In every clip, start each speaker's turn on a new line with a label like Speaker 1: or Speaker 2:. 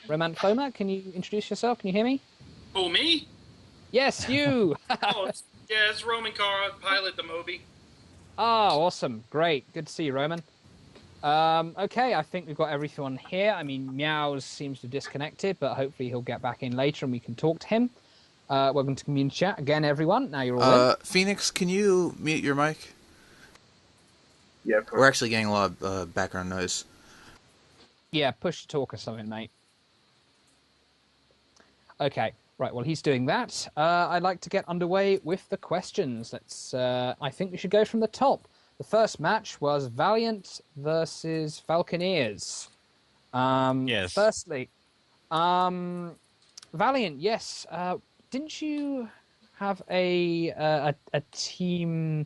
Speaker 1: Roman Foma, can you introduce yourself? Can you hear me?
Speaker 2: Oh, me?
Speaker 1: Yes, you!
Speaker 2: It's RomanKar, pilot the Moby.
Speaker 1: Oh, awesome. Great. Good to see you, Roman. Okay, I think we've got everyone here. I mean, Meows seems to have disconnected, but hopefully he'll get back in later and we can talk to him. Welcome to Community Chat again, everyone. Now you're all in.
Speaker 3: Feinics, can you mute your mic?
Speaker 4: Yeah, of course.
Speaker 3: We're actually getting a lot of background noise.
Speaker 1: Yeah, push to talk or something, mate. Okay, right, well, he's doing that. I'd like to get underway with the questions. I think we should go from the top. The first match was Valiant versus Falconeers.
Speaker 5: Yes.
Speaker 1: Firstly, Valiant, yes. Didn't you have a team?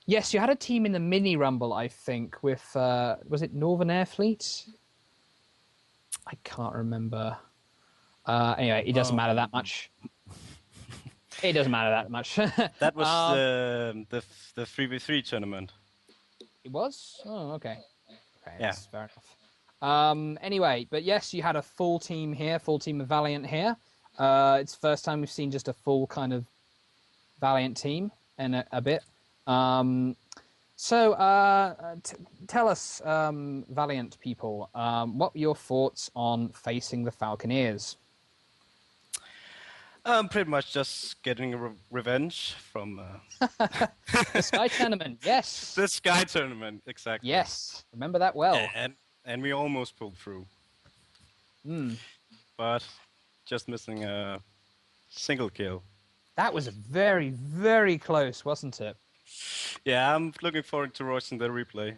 Speaker 1: Yes, you had a team in the mini rumble, I think, with was it Northern Air Fleet? I can't remember. Anyway, it doesn't matter that much. It doesn't matter that much.
Speaker 5: That was the 3v3 tournament.
Speaker 1: It was? Oh, okay. Okay,
Speaker 5: Yeah.
Speaker 1: that's fair enough. Anyway, but yes, you had a full team here, full team of Valiant here. It's the first time we've seen just a full kind of Valiant team in a bit. So tell us, Valiant people, what were your thoughts on facing the Falconeers?
Speaker 5: Pretty much just getting revenge from
Speaker 1: The Sky Tournament, yes.
Speaker 5: the Sky Tournament, exactly.
Speaker 1: Yes, remember that well.
Speaker 5: And we almost pulled through. But just missing a single kill.
Speaker 1: That was very, very close, wasn't it?
Speaker 5: Yeah, I'm looking forward to watching the replay.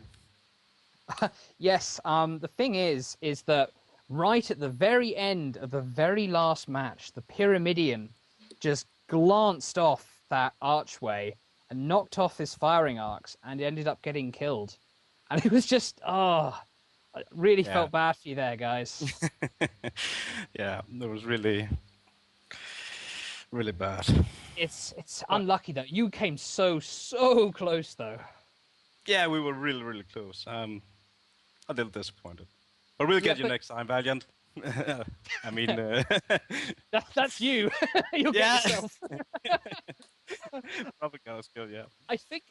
Speaker 1: Yes, the thing is that right at the very end of the very last match, the Pyramidian just glanced off that archway and knocked off his firing arcs and ended up getting killed. And it was just, I really felt bad for you there, guys.
Speaker 5: Yeah, it was really, really bad.
Speaker 1: It's unlucky, though. You came so close, though.
Speaker 5: Yeah, we were really, really close. A little disappointed. But we'll get you next time, Valiant. I mean...
Speaker 1: That's you. You'll get yourself.
Speaker 5: Probably gonna skill, yeah.
Speaker 1: I think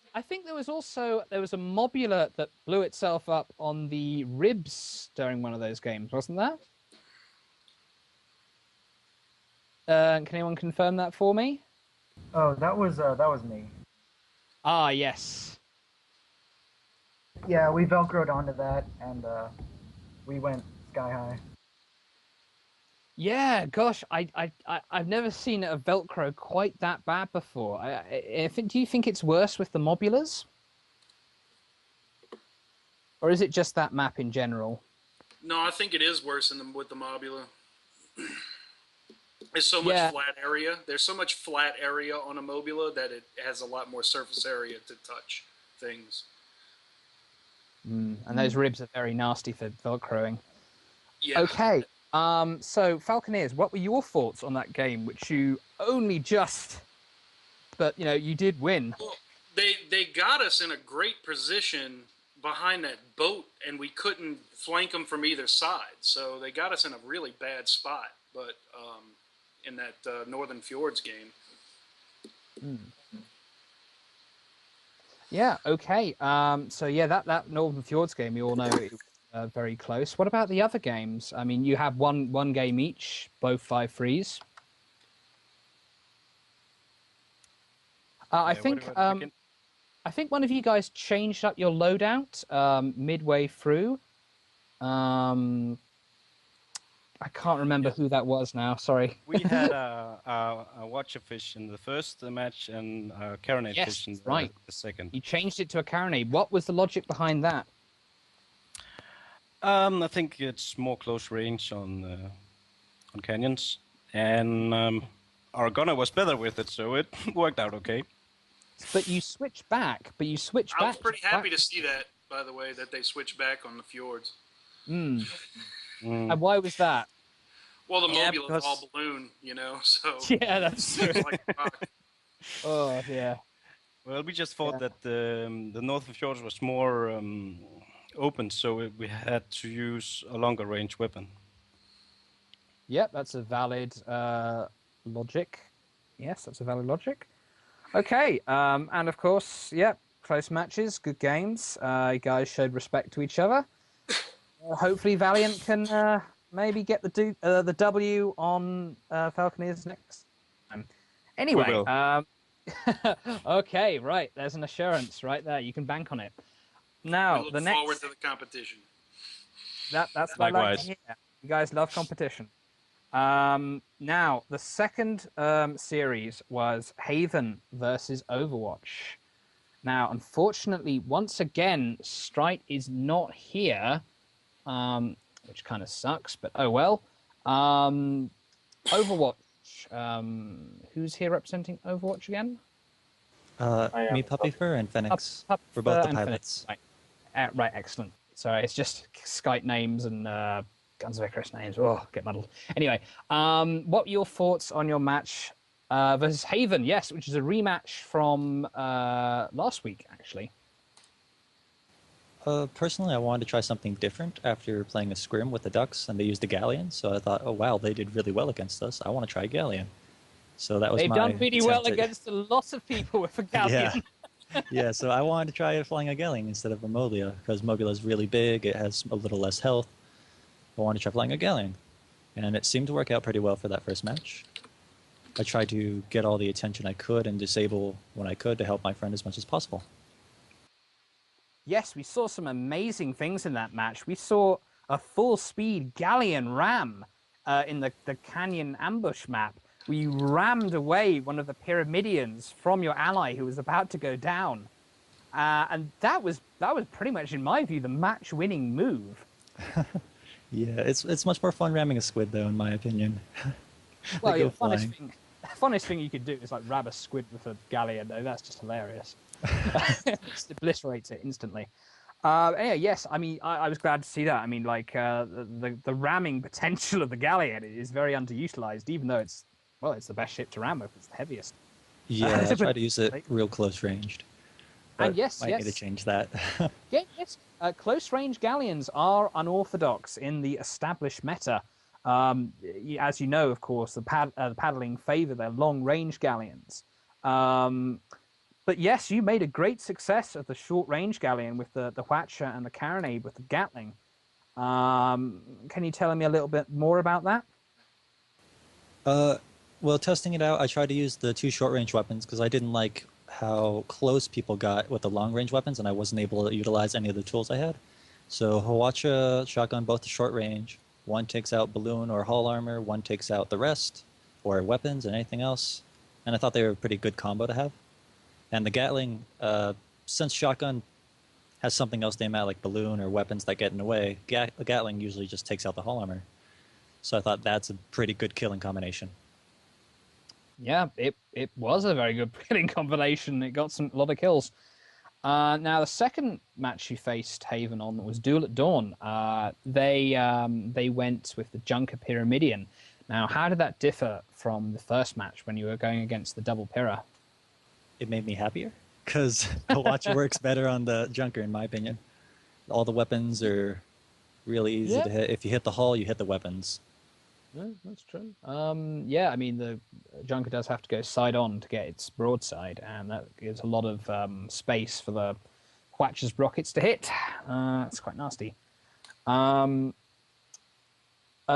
Speaker 1: there was a mobula that blew itself up on the ribs during one of those games, wasn't there? Can anyone confirm that for me?
Speaker 4: Oh, that was me.
Speaker 1: Ah, yes.
Speaker 4: Yeah, we velcroed onto that, and we went sky high.
Speaker 1: Yeah, gosh, I've never seen a Velcro quite that bad before. Do you think it's worse with the mobulas? Or is it just that map in general?
Speaker 2: No, I think it is worse with the Mobula. There's so much flat area. There's so much flat area on a Mobula that it has a lot more surface area to touch things.
Speaker 1: And those ribs are very nasty for Velcroing.
Speaker 2: Yeah.
Speaker 1: Okay. So Falconeers, what were your thoughts on that game, which you only just, but you did win?
Speaker 2: Well, they got us in a great position behind that boat, and we couldn't flank them from either side. So they got us in a really bad spot. But in that Northern Fjords game.
Speaker 1: Yeah. Okay. So yeah, that Northern Fjords game, we all know it was very close. What about the other games? I mean, you have one game each, both 5-3s. I think one of you guys changed up your loadout midway through. I can't remember who that was now. Sorry.
Speaker 5: We had a Watcher fish in the first match and a Carronade fish in the second.
Speaker 1: You changed it to a Carronade. What was the logic behind that?
Speaker 5: I think it's more close range on canyons, and our gunner was better with it, so it worked out okay.
Speaker 1: But you switched back. I
Speaker 2: was pretty happy to see that, by the way, that they switched back on the fjords.
Speaker 1: And why was that?
Speaker 2: Well, the Mobula's all balloon, so...
Speaker 1: Yeah, that's true. Oh, yeah.
Speaker 5: Well, we just thought that the Northern Fjords was more open, so we had to use a longer range weapon.
Speaker 1: Yep, that's a valid logic. Yes, that's a valid logic. Okay, and of course, yep, close matches, good games. You guys showed respect to each other. Hopefully, Valiant can maybe get the W on Falconeers next time.
Speaker 6: We
Speaker 1: Anyway,
Speaker 6: will.
Speaker 1: okay, right. There's an assurance right there. You can bank on it.
Speaker 2: We
Speaker 1: Now,
Speaker 2: look
Speaker 1: the
Speaker 2: forward
Speaker 1: next
Speaker 2: to the competition.
Speaker 1: that's what I like to
Speaker 5: Likewise.
Speaker 1: hear. You guys love competition. Now, the second series was Haven versus Overwatch. Now, unfortunately, once again, Strite is not here, which kind of sucks, but oh well. Overwatch. Who's here representing Overwatch again?
Speaker 4: I am
Speaker 7: Me, Puppy Fur, and Feinics. We're both the pilots.
Speaker 1: Right. Right, excellent. Sorry, it's just Skype names and Guns of Icarus names. Oh, get muddled. Anyway, what were your thoughts on your match versus Haven? Yes, which is a rematch from last week, actually.
Speaker 7: Personally, I wanted to try something different after playing a scrim with the Ducks, and they used a Galleon. So I thought, oh wow, they did really well against us. I want to try Galleon. So that was
Speaker 1: They've
Speaker 7: my
Speaker 1: done really well
Speaker 7: attempt at-
Speaker 1: against a lot of people with a Galleon.
Speaker 7: Yeah, so I wanted to try flying a Galleon instead of a Moglia, because Moglia is really big, it has a little less health. I wanted to try flying a Galleon, and it seemed to work out pretty well for that first match. I tried to get all the attention I could and disable when I could to help my friend as much as possible.
Speaker 1: Yes, we saw some amazing things in that match. We saw a full-speed Galleon ram in the Canyon ambush map. We rammed away one of the Pyramidians from your ally who was about to go down. And that was pretty much, in my view, the match-winning move.
Speaker 7: Yeah, it's much more fun ramming a squid, though, in my opinion.
Speaker 1: Well,
Speaker 7: They go
Speaker 1: the funnest
Speaker 7: flying.
Speaker 1: funnest thing you could do is like grab a squid with a Galleon, though. That's just hilarious. Just obliterates it instantly. Anyway, yes, I mean, I was glad to see that. I mean, like, the ramming potential of the Galleon is very underutilized, even though it's the best ship to ram with. It's the heaviest.
Speaker 7: Yeah, I try to use it real close ranged. But
Speaker 1: And yes,
Speaker 7: might need to change that.
Speaker 1: Yeah, yes. Close range galleons are unorthodox in the established meta. As you know, of course, the paddling favor their long range galleons. But yes, you made a great success of the short range galleon with the Watcher and the Carronade with the Gatling. Can you tell me a little bit more about that?
Speaker 7: Well, testing it out, I tried to use the two short-range weapons because I didn't like how close people got with the long-range weapons, and I wasn't able to utilize any of the tools I had. So Hawacha shotgun both the short range. One takes out balloon or hull armor, one takes out the rest, or weapons and anything else. And I thought they were a pretty good combo to have. And the Gatling, since shotgun has something else to aim at, like balloon or weapons that get in the way, the Gatling usually just takes out the hull armor. So I thought that's a pretty good killing combination.
Speaker 1: Yeah, it was a very good killing combination. It got a lot of kills. Now, the second match you faced Haven on was Duel at Dawn. They went with the Junker Pyramidian. Now, how did that differ from the first match when you were going against the double Pyra?
Speaker 7: It made me happier because Hawacha works better on the Junker, in my opinion. All the weapons are really easy to hit. If you hit the hull, you hit the weapons.
Speaker 1: Yeah, that's true. Yeah, I mean, the Junker does have to go side on to get its broadside, and that gives a lot of space for the Watcher's rockets to hit. It's quite nasty.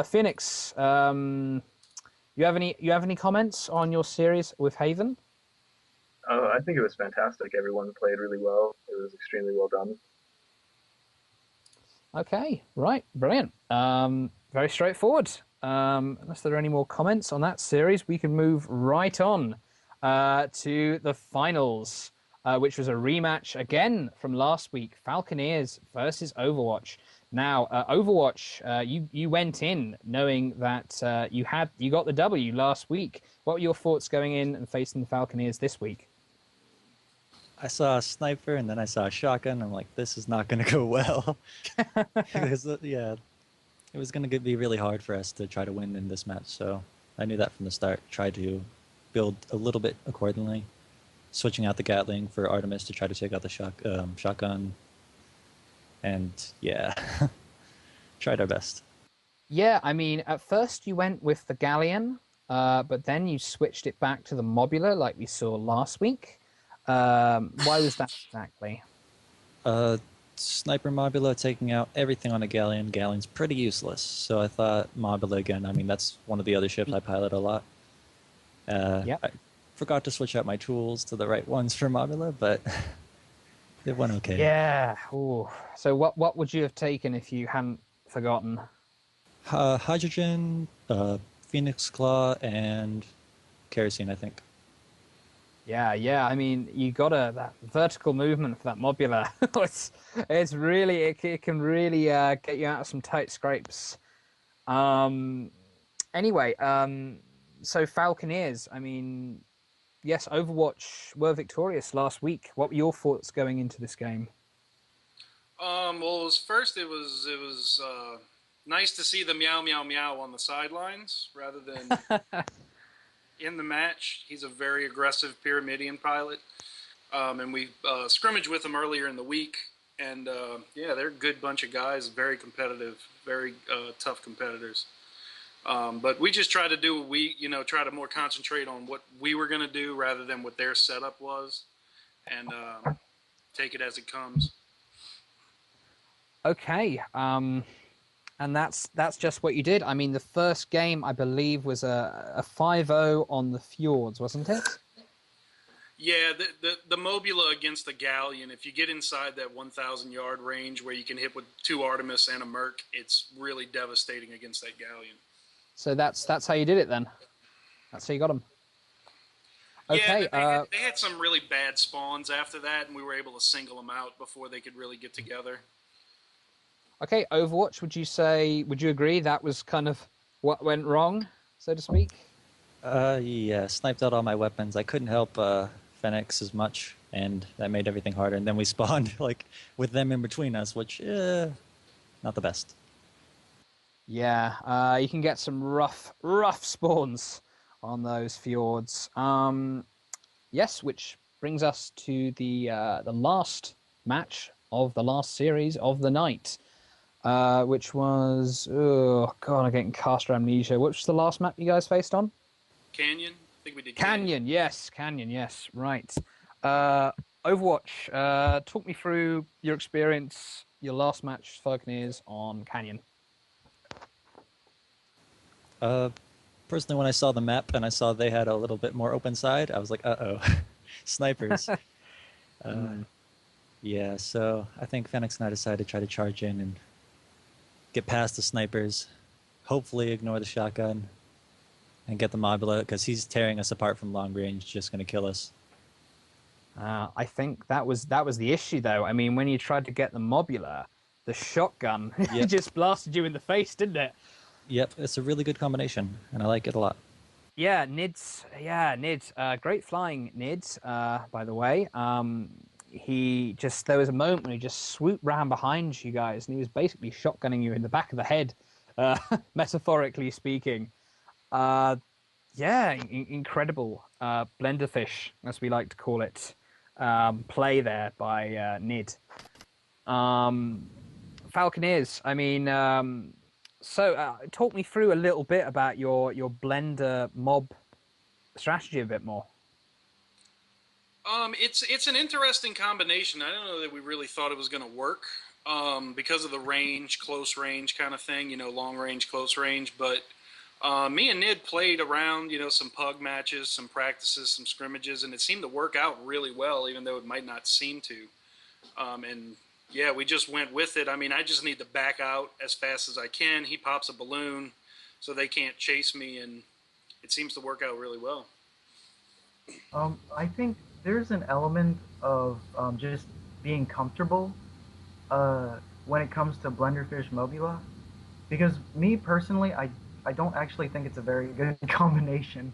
Speaker 1: Phoenix, you have any comments on your series with Haven?
Speaker 8: I think it was fantastic. Everyone played really well. It was extremely well done.
Speaker 1: Okay, right, brilliant. Very straightforward. Unless there are any more comments on that series, we can move right on to the finals, which was a rematch again from last week, Falconeers versus Overwatch. Now, Overwatch, you went in knowing that you got the W last week. What were your thoughts going in and facing the Falconeers this week?
Speaker 7: I saw a sniper and then I saw a shotgun. I'm like, this is not going to go well. Because, yeah, it was going to be really hard for us to try to win in this match. So I knew that from the start. Tried to build a little bit accordingly, switching out the Gatling for Artemis to try to take out the shotgun. And yeah, tried our best.
Speaker 1: Yeah, I mean, at first you went with the Galleon, but then you switched it back to the Mobula like we saw last week. Why was that exactly?
Speaker 7: Uh, Sniper Mobula taking out everything on a Galleon. Galleon's pretty useless, so I thought Mobula again. I mean, that's one of the other ships I pilot a lot.
Speaker 1: Yep.
Speaker 7: I forgot to switch out my tools to the right ones for Mobula, but it went okay.
Speaker 1: Yeah. Ooh. So what would you have taken if you hadn't forgotten?
Speaker 7: Hydrogen, Phoenix Claw, and Kerosene, I think.
Speaker 1: Yeah. I mean, you got that vertical movement for that Mobula. it's really it can really get you out of some tight scrapes. Anyway, so Falconeers. I mean, yes, Overwatch were victorious last week. What were your thoughts going into this game?
Speaker 2: Well, it was nice to see the meow meow meow on the sidelines rather than in the match. He's a very aggressive Pyramidian pilot, and we scrimmaged with him earlier in the week. And yeah, they're a good bunch of guys, very competitive, very tough competitors. But we just try to do what try to more concentrate on what we were going to do rather than what their setup was, and take it as it comes.
Speaker 1: Okay. And that's just what you did. I mean, the first game I believe was a 5-0 on the fjords, wasn't it?
Speaker 2: Yeah, the Mobula against the Galleon, if you get inside that 1,000 yard range where you can hit with 2 Artemis and a Merc, it's really devastating against that Galleon.
Speaker 1: So that's how you did it then. That's how you got them. Okay.
Speaker 2: Yeah, they had some really bad spawns after that, and we were able to single them out before they could really get together.
Speaker 1: Okay, Overwatch. Would you agree that was kind of what went wrong, so to speak?
Speaker 7: Yeah, sniped out all my weapons. I couldn't help Feinics as much, and that made everything harder. And then we spawned like with them in between us, which not the best.
Speaker 1: Yeah, you can get some rough spawns on those fjords. Yes, which brings us to the last match of the last series of the night, which was I'm getting caster amnesia. Which was the last map you guys faced on?
Speaker 2: Canyon? I think we did
Speaker 1: Canyon, yes, right. Overwatch, talk me through your experience, your last match, Falconeers, on Canyon.
Speaker 7: Personally, when I saw the map and I saw they had a little bit more open side, I was like, uh-oh, snipers. Yeah, so I think Feinics and I decided to try to charge in and get past the snipers, hopefully ignore the shotgun, and get the Mobula, because he's tearing us apart from long range, just going to kill us.
Speaker 1: I think that was the issue, though. I mean, when you tried to get the Mobula, the shotgun just blasted you in the face, didn't it?
Speaker 7: Yep, it's a really good combination, and I like it a lot.
Speaker 1: Yeah, Nidh, great flying, Nidh, by the way. There was a moment when he just swooped round behind you guys, and he was basically shotgunning you in the back of the head, metaphorically speaking. Incredible blenderfish, as we like to call it, play there by Nidh. Falconeers, I mean... So, talk me through a little bit about your blender mob strategy a bit more.
Speaker 2: It's an interesting combination. I don't know that we really thought it was going to work because of the range, close range kind of thing, long range, close range. But me and Nidh played around, some pug matches, some practices, some scrimmages, and it seemed to work out really well, even though it might not seem to. Yeah, we just went with it. I mean, I just need to back out as fast as I can. He pops a balloon so they can't chase me, and it seems to work out really well.
Speaker 4: I think there's an element of just being comfortable when it comes to Blenderfish Mobula. Because me personally, I don't actually think it's a very good combination.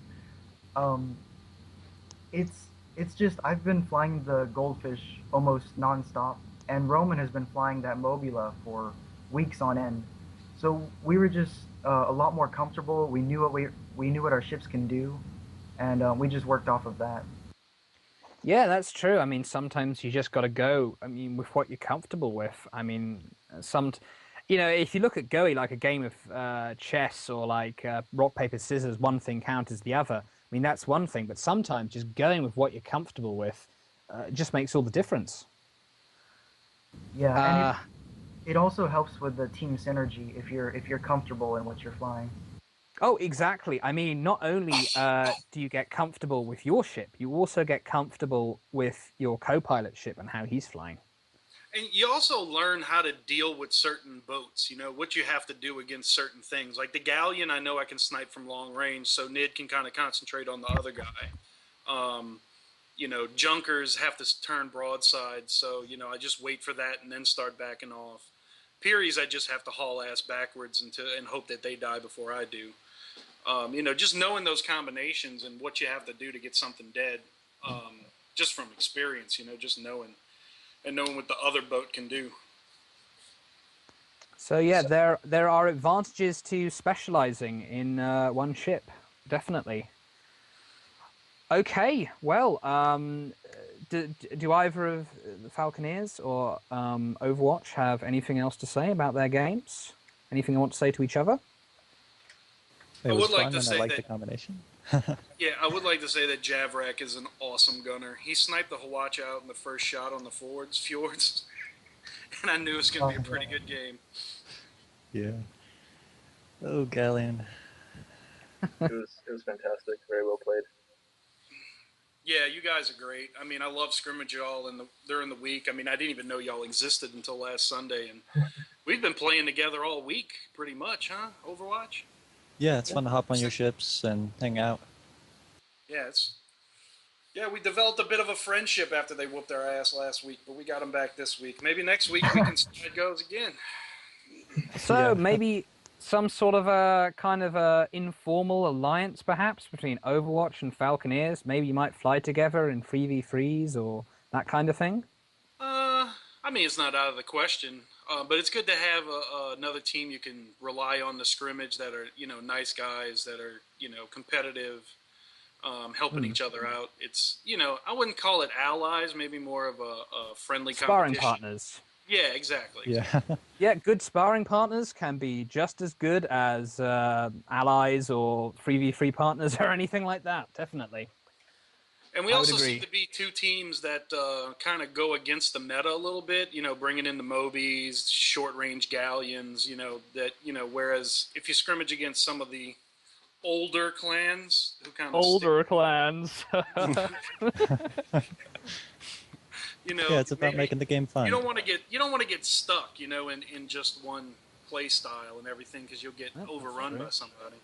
Speaker 4: It's just, I've been flying the Goldfish almost nonstop, and Roman has been flying that Mobula for weeks on end. So we were just a lot more comfortable. We knew what our ships can do, and we just worked off of that.
Speaker 1: Yeah, that's true. I mean, sometimes you just got to go. I mean, with what you're comfortable with. I mean, if you look at Goey like a game of chess or like rock, paper, scissors, one thing counters the other. I mean, that's one thing, but sometimes just going with what you're comfortable with just makes all the difference.
Speaker 4: Yeah, and
Speaker 1: Uh,
Speaker 4: it also helps with the team synergy if you're comfortable in what you're flying.
Speaker 1: oh, exactly. I mean, not only do you get comfortable with your ship, you also get comfortable with your co-pilot ship and how he's flying.
Speaker 2: And you also learn how to deal with certain boats, what you have to do against certain things. Like the Galleon, I know I can snipe from long range, so Nidh can kind of concentrate on the other guy. Junkers have to turn broadside, so, I just wait for that and then start backing off. Pearies, I just have to haul ass backwards and hope that they die before I do. Just knowing those combinations and what you have to do to get something dead, just from experience, just knowing. And knowing what the other boat can do.
Speaker 1: So yeah, there are advantages to specializing in one ship, definitely. Okay, well, do either of the Falconeers or Overwatch have anything else to say about their games? Anything they want to say to each other?
Speaker 7: It
Speaker 2: I
Speaker 7: was
Speaker 2: would like
Speaker 7: fun,
Speaker 2: to
Speaker 7: and
Speaker 2: say
Speaker 7: I like
Speaker 2: that-
Speaker 7: the combination.
Speaker 2: Yeah, I would like to say that Javrak is an awesome gunner. He sniped the Hawatch out in the first shot on the fjords, and I knew it was going to be a pretty good game.
Speaker 7: Yeah. Oh, Galleon.
Speaker 8: It was fantastic. Very well played.
Speaker 2: Yeah, you guys are great. I mean, I love scrimmage y'all during the week. I mean, I didn't even know y'all existed until last Sunday, and we've been playing together all week, pretty much, huh? Overwatch.
Speaker 7: Yeah, it's fun to hop on your ships and hang out.
Speaker 2: Yeah, we developed a bit of a friendship after they whooped our ass last week, but we got them back this week. Maybe next week we can see how it goes again.
Speaker 1: So
Speaker 7: Yeah.
Speaker 1: maybe some sort of a kind of a informal alliance, perhaps, between Overwatch and Falconeers. Maybe you might fly together in 3v3s or that kind of thing.
Speaker 2: I mean, it's not out of the question, but it's good to have another team you can rely on to scrimmage that are, nice guys that are, competitive, helping each other out. It's, I wouldn't call it allies, maybe more of a friendly
Speaker 1: Sparring
Speaker 2: competition.
Speaker 1: partners.
Speaker 2: Yeah, exactly.
Speaker 7: Yeah.
Speaker 1: Yeah, good sparring partners can be just as good as allies or 3v3 partners or anything like that, definitely.
Speaker 2: And we
Speaker 1: I would
Speaker 2: also
Speaker 1: agree.
Speaker 2: seem to be two teams that kind of go against the meta a little bit, bringing in the Mobies, short-range Galleons, whereas if you scrimmage against some of the older clans who kind of
Speaker 1: clans.
Speaker 7: Yeah, it's about making the game fun.
Speaker 2: You don't want to get stuck, in just one play style and everything because you'll get overrun by somebody.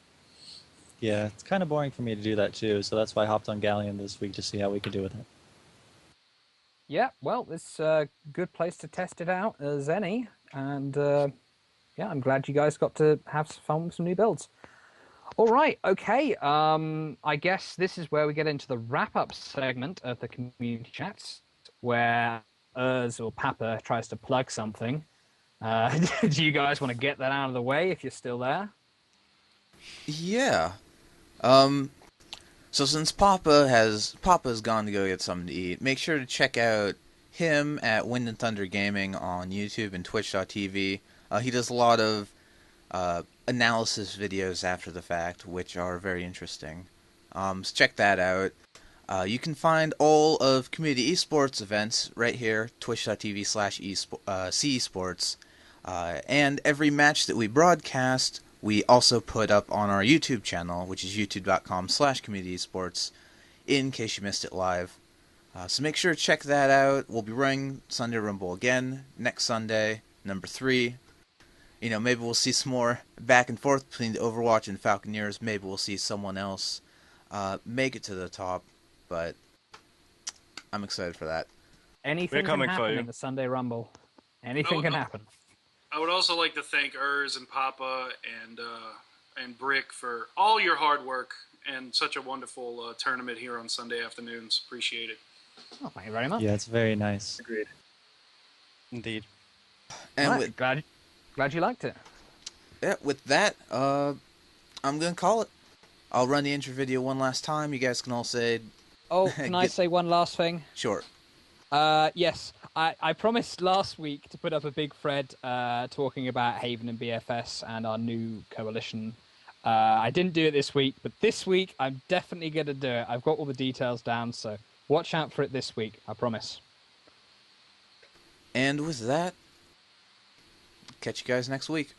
Speaker 7: Yeah, it's kind of boring for me to do that too, so that's why I hopped on Galleon this week to see how we could do with it.
Speaker 1: Yeah, well, it's a good place to test it out as any, and yeah, I'm glad you guys got to have some fun with some new builds. All right, okay. I guess this is where we get into the wrap-up segment of the community chats, where Urs or Papa tries to plug something. Do you guys want to get that out of the way if you're still there?
Speaker 3: Yeah. So since Papa's gone to go get something to eat, make sure to check out him at Wind and Thunder Gaming on YouTube and Twitch.tv. He does a lot of analysis videos after the fact, which are very interesting. So check that out. You can find all of community esports events right here, twitch.tv/cesports. And every match that we broadcast, we also put up on our YouTube channel, which is youtube.com/communityesports, in case you missed it live. So make sure to check that out. We'll be running Sunday Rumble again next Sunday, number 3. Maybe we'll see some more back and forth between the Overwatch and Falconeers. Maybe we'll see someone else make it to the top, but I'm excited for that.
Speaker 1: Anything can
Speaker 5: coming for
Speaker 1: happen
Speaker 5: you.
Speaker 1: in the Sunday Rumble. Anything can happen.
Speaker 2: I would also like to thank Urs and Papa and Brick for all your hard work and such a wonderful tournament here on Sunday afternoons. Appreciate it.
Speaker 1: Oh, thank you very much.
Speaker 7: Yeah, it's very nice.
Speaker 8: Agreed.
Speaker 5: Indeed.
Speaker 3: And
Speaker 1: Right, glad you liked it.
Speaker 3: with that, I'm going to call it. I'll run the intro video one last time. You guys can all say,
Speaker 1: Oh, can I say one last thing?
Speaker 3: sure.
Speaker 1: Yes, I promised last week to put up a big thread talking about Haven and BFS and our new coalition. I didn't do it this week, but this week I'm definitely going to do it. I've got all the details down, so watch out for it this week, I promise.
Speaker 3: And with that, catch you guys next week.